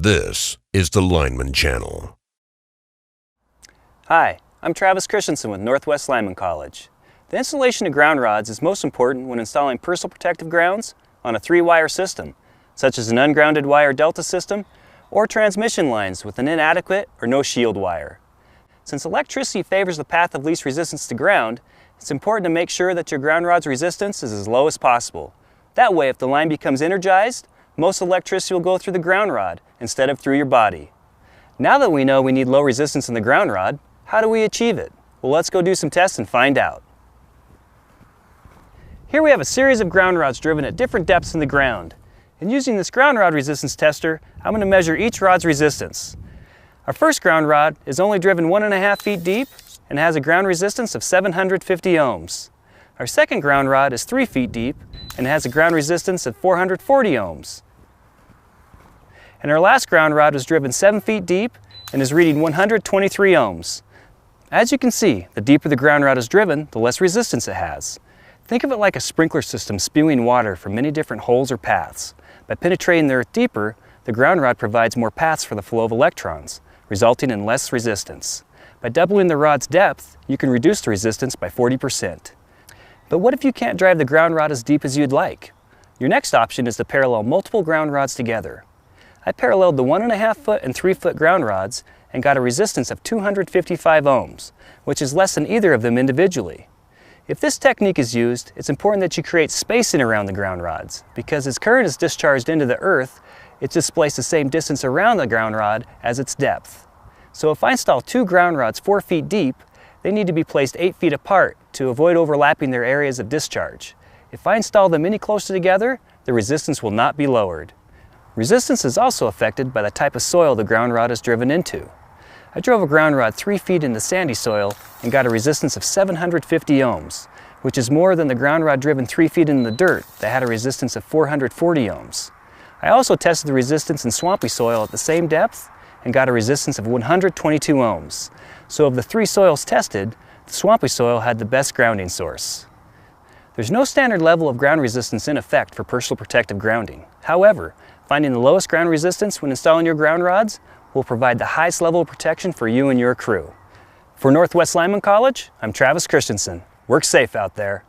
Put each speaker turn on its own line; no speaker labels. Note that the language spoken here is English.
This is the Lineman Channel.
Hi, I'm Travis Christensen with Northwest Lineman College. The installation of ground rods is most important when installing personal protective grounds on a 3-wire system, such as an ungrounded wire delta system or transmission lines with an inadequate or no shield wire. Since electricity favors the path of least resistance to ground, it's important to make sure that your ground rod's resistance is as low as possible. That way, if the line becomes energized, most electricity will go through the ground rod instead of through your body. Now that we know we need low resistance in the ground rod, how do we achieve it? Well, let's go do some tests and find out. Here we have a series of ground rods driven at different depths in the ground. And using this ground rod resistance tester, I'm going to measure each rod's resistance. Our first ground rod is only driven 1.5 feet deep and has a ground resistance of 750 ohms. Our second ground rod is 3 feet deep and has a ground resistance of 440 ohms. And our last ground rod was driven 7 feet deep and is reading 123 ohms. As you can see, the deeper the ground rod is driven, the less resistance it has. Think of it like a sprinkler system spewing water from many different holes or paths. By penetrating the earth deeper, the ground rod provides more paths for the flow of electrons, resulting in less resistance. By doubling the rod's depth, you can reduce the resistance by 40%. But what if you can't drive the ground rod as deep as you'd like? Your next option is to parallel multiple ground rods together. I paralleled the 1.5 foot and 3 foot ground rods and got a resistance of 255 ohms, which is less than either of them individually. If this technique is used, it's important that you create spacing around the ground rods, because as current is discharged into the earth, it displaces the same distance around the ground rod as its depth. So if I install 2 ground rods 4 feet deep, they need to be placed 8 feet apart to avoid overlapping their areas of discharge. If I install them any closer together, the resistance will not be lowered. Resistance is also affected by the type of soil the ground rod is driven into. I drove a ground rod 3 feet into sandy soil and got a resistance of 750 ohms, which is more than the ground rod driven 3 feet into the dirt that had a resistance of 440 ohms. I also tested the resistance in swampy soil at the same depth and got a resistance of 122 ohms. So of the 3 soils tested, the swampy soil had the best grounding source. There's no standard level of ground resistance in effect for personal protective grounding. However, finding the lowest ground resistance when installing your ground rods will provide the highest level of protection for you and your crew. For Northwest Lineman College, I'm Travis Christensen. Work safe out there.